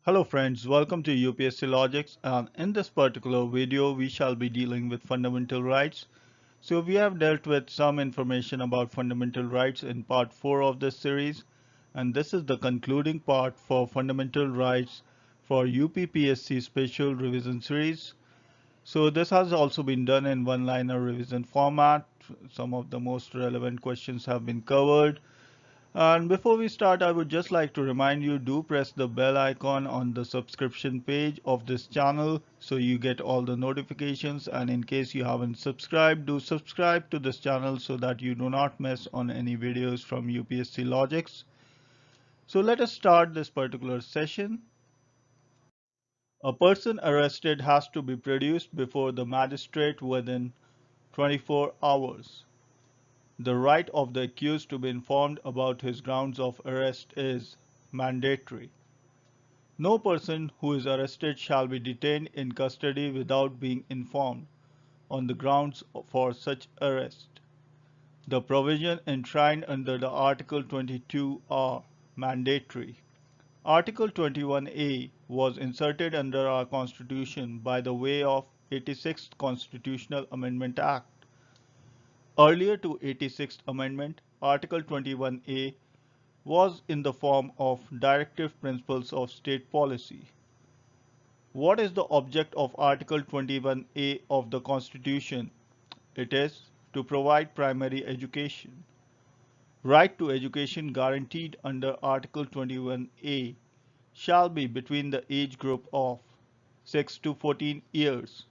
Hello friends, welcome to UPSC Logics, and in this particular video we shall be dealing with fundamental rights. So we have dealt with some information about fundamental rights in part 4 of this series, and this is the concluding part for fundamental rights for UPPSC special revision series. So this has also been done in one-liner revision format. Some of the most relevant questions have been covered. And before we start, I would just like to remind you, do press the bell icon on the subscription page of this channel so you get all the notifications, and in case you haven't subscribed, do subscribe to this channel so that you do not miss on any videos from UPSC Logics. So let us start this particular session. A person arrested has to be produced before the magistrate within 24 hours. The right of the accused to be informed about his grounds of arrest is mandatory. No person who is arrested shall be detained in custody without being informed on the grounds for such arrest. The provision enshrined under the Article 22 are mandatory. Article 21A was inserted under our Constitution by the way of 86th Constitutional Amendment Act. Earlier to 86th Amendment, Article 21A was in the form of directive principles of state policy. What is the object of Article 21A of the Constitution? It is to provide primary education. Right to education guaranteed under Article 21A shall be between the age group of 6 to 14 years.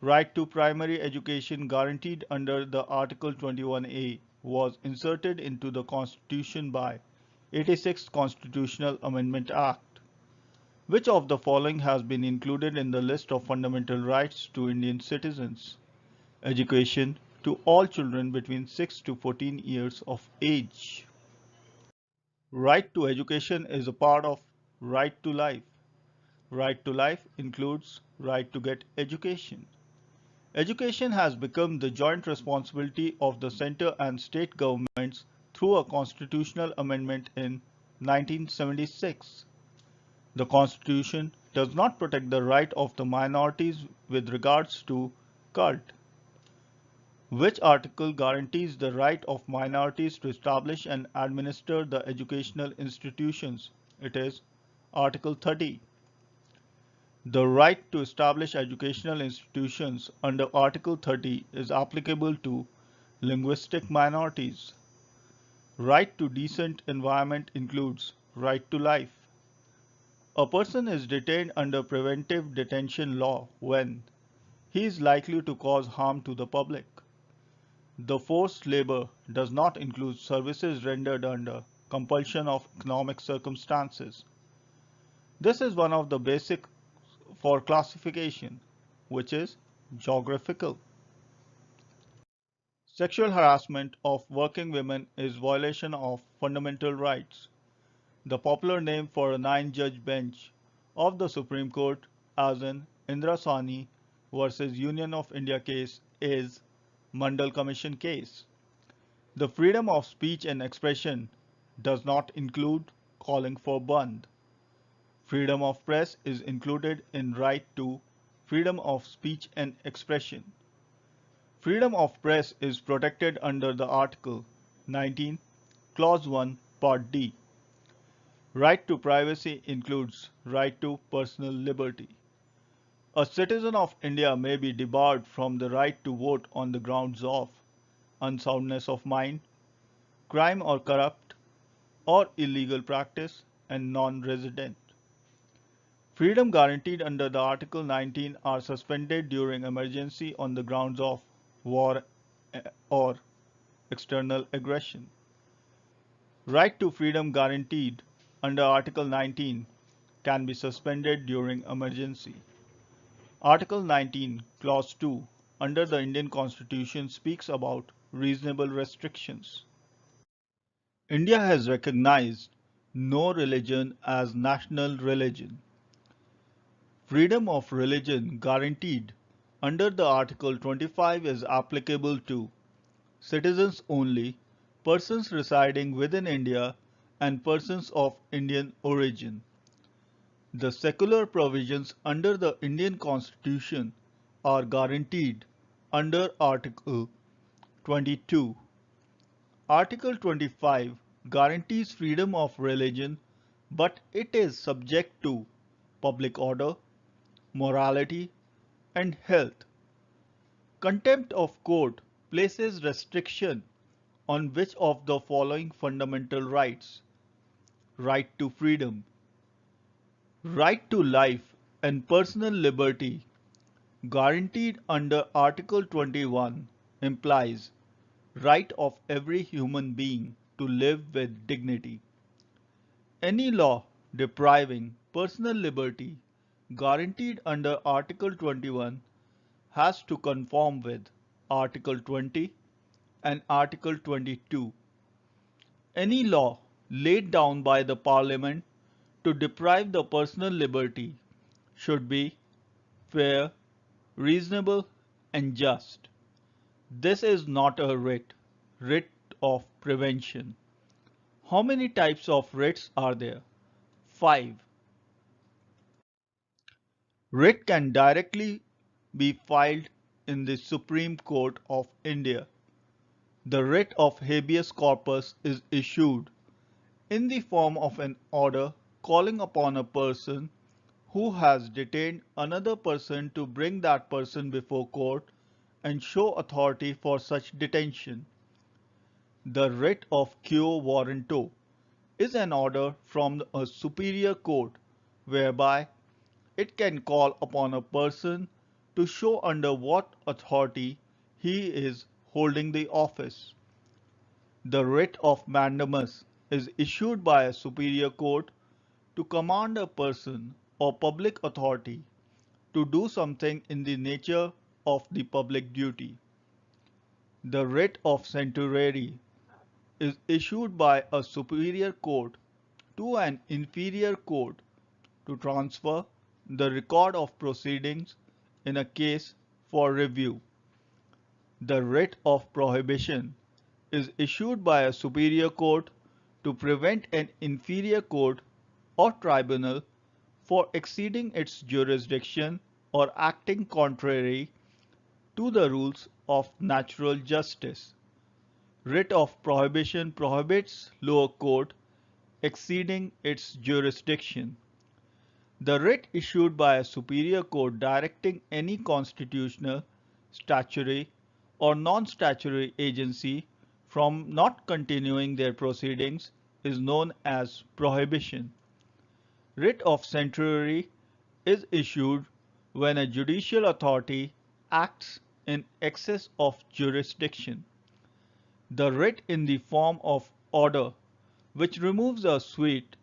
Right to primary education guaranteed under the Article 21A was inserted into the Constitution by 86th Constitutional Amendment Act. Which of the following has been included in the list of fundamental rights to Indian citizens? Education to all children between 6 to 14 years of age. Right to education is a part of right to life. Right to life includes right to get education. Education has become the joint responsibility of the center and state governments through a constitutional amendment in 1976. The Constitution does not protect the right of the minorities with regards to cult. Which article guarantees the right of minorities to establish and administer the educational institutions? It is Article 30. The right to establish educational institutions under Article 30 is applicable to linguistic minorities. Right to decent environment includes right to life. A person is detained under preventive detention law when he is likely to cause harm to the public. The forced labor does not include services rendered under compulsion of economic circumstances. This is one of the basic for classification, which is geographical. Sexual harassment of working women is violation of fundamental rights. The popular name for a 9-judge bench of the Supreme Court, as in Indira Sawhney versus Union of India case, is Mandal Commission case. The freedom of speech and expression does not include calling for Bandh. Freedom of press is included in right to freedom of speech and expression. Freedom of press is protected under the Article 19, Clause 1, Part D. Right to privacy includes right to personal liberty. A citizen of India may be debarred from the right to vote on the grounds of unsoundness of mind, crime or corrupt, or illegal practice, and non-resident. Freedom guaranteed under the Article 19 are suspended during emergency on the grounds of war or external aggression. Right to freedom guaranteed under Article 19 can be suspended during emergency. Article 19, Clause 2 under the Indian Constitution speaks about reasonable restrictions. India has recognized no religion as national religion. Freedom of religion guaranteed under the Article 25 is applicable to citizens only, persons residing within India, and persons of Indian origin. The secular provisions under the Indian Constitution are guaranteed under Article 22. Article 25 guarantees freedom of religion, but it is subject to public order, morality, and health. Contempt of court places restriction on which of the following fundamental rights: right to freedom, right to life and personal liberty guaranteed under Article 21 implies right of every human being to live with dignity. Any law depriving personal liberty guaranteed under Article 21 has to conform with Article 20 and Article 22. Any law laid down by the Parliament to deprive the personal liberty should be fair, reasonable, and just. This is not a writ of prevention. How many types of writs are there? 5. Writ can directly be filed in the Supreme Court of India. The writ of habeas corpus is issued in the form of an order calling upon a person who has detained another person to bring that person before court and show authority for such detention. The writ of quo warranto is an order from a superior court whereby it can call upon a person to show under what authority he is holding the office. The writ of mandamus is issued by a superior court to command a person or public authority to do something in the nature of the public duty. The writ of certiorari is issued by a superior court to an inferior court to transfer the record of proceedings in a case for review. The writ of prohibition is issued by a superior court to prevent an inferior court or tribunal for exceeding its jurisdiction or acting contrary to the rules of natural justice. Writ of prohibition prohibits lower court exceeding its jurisdiction. The writ issued by a superior court directing any constitutional, statutory, or non-statutory agency from not continuing their proceedings is known as prohibition. Writ of certiorari is issued when a judicial authority acts in excess of jurisdiction. The writ in the form of order, which removes a suit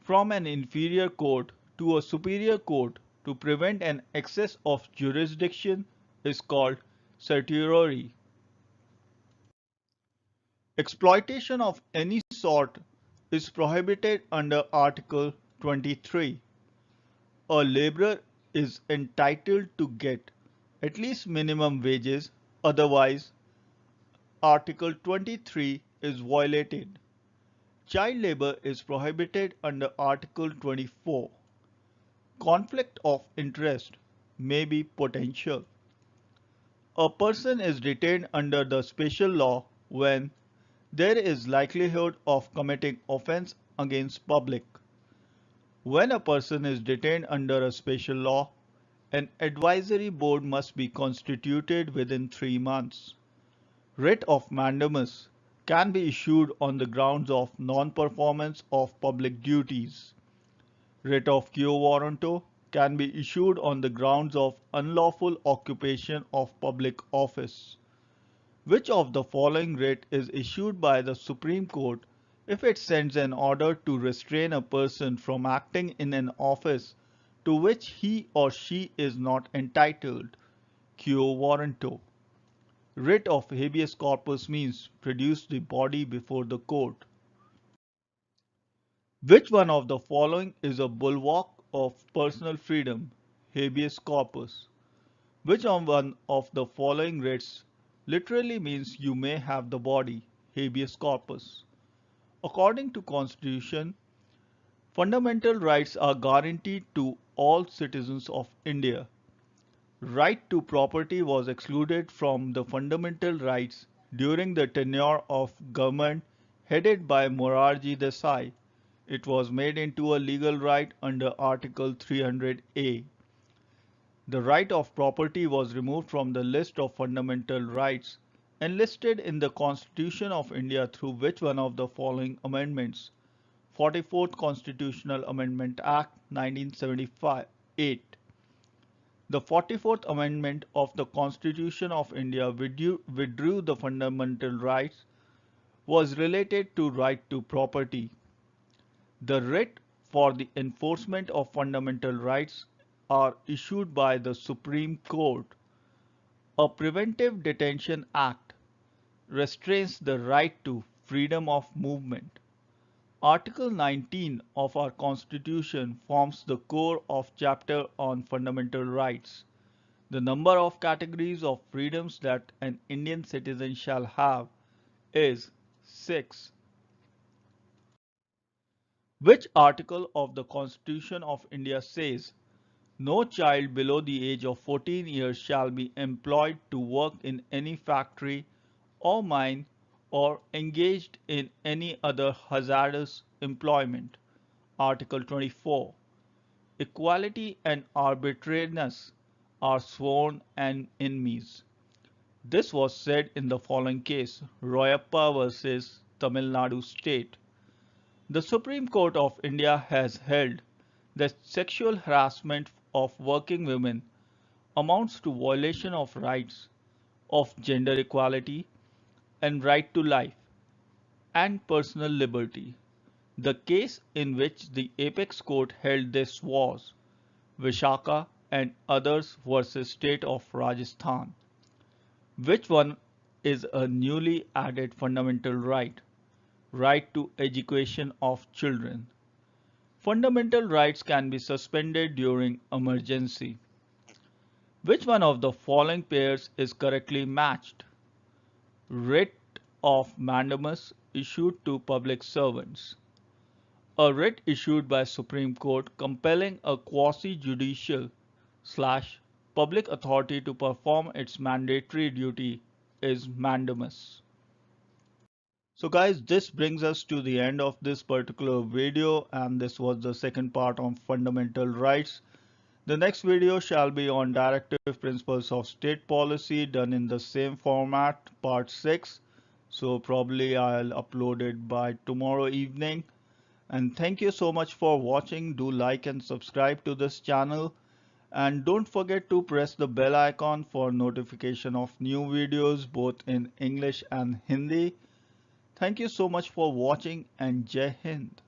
from an inferior court to a superior court to prevent an excess of jurisdiction, is called certiorari. Exploitation of any sort is prohibited under Article 23. A laborer is entitled to get at least minimum wages, otherwise Article 23 is violated. Child labor is prohibited under Article 24. Conflict of interest may be potential. A person is detained under the special law when there is likelihood of committing offense against public. When a person is detained under a special law, an advisory board must be constituted within 3 months. Writ of mandamus can be issued on the grounds of non-performance of public duties. Writ of quo warranto can be issued on the grounds of unlawful occupation of public office. Which of the following writ is issued by the Supreme Court if it sends an order to restrain a person from acting in an office to which he or she is not entitled? Quo warranto. Writ of habeas corpus means produce the body before the court. Which one of the following is a bulwark of personal freedom? Habeas corpus. Which one of the following writs literally means you may have the body? Habeas corpus. According to Constitution, Fundamental rights are guaranteed to all citizens of India. Right to property was excluded from the fundamental rights during the tenure of government headed by Morarji Desai. It was made into a legal right under Article 300A. The right of property was removed from the list of fundamental rights enlisted in the Constitution of India through which one of the following amendments: 44th Constitutional Amendment Act 1978. The 44th Amendment of the Constitution of India withdrew the fundamental rights was related to right to property. The writ for the enforcement of fundamental rights are issued by the Supreme Court. A Preventive Detention Act restrains the right to freedom of movement. Article 19 of our Constitution forms the core of chapter on fundamental rights. The number of categories of freedoms that an Indian citizen shall have is 6. Which article of the Constitution of India says, "No child below the age of 14 years shall be employed to work in any factory or mine or engaged in any other hazardous employment"? Article 24. Equality and arbitrariness are sworn enemies. This was said in the following case, Royappa versus Tamil Nadu State. The Supreme Court of India has held that sexual harassment of working women amounts to violation of rights of gender equality and right to life and personal liberty. The case in which the apex court held this was Vishaka and others versus State of Rajasthan. Which one is a newly added fundamental right? Right to education of children. Fundamental rights can be suspended during emergency. Which one of the following pairs is correctly matched? Writ of mandamus issued to public servants. A writ issued by Supreme Court compelling a quasi-judicial / public authority to perform its mandatory duty is mandamus. So guys, this brings us to the end of this particular video, and this was the second part on fundamental rights. The next video shall be on directive principles of state policy, done in the same format, part 6. So probably I'll upload it by tomorrow evening. And thank you so much for watching. Do like and subscribe to this channel. And don't forget to press the bell icon for notification of new videos both in English and Hindi. Thank you so much for watching, and Jai Hind.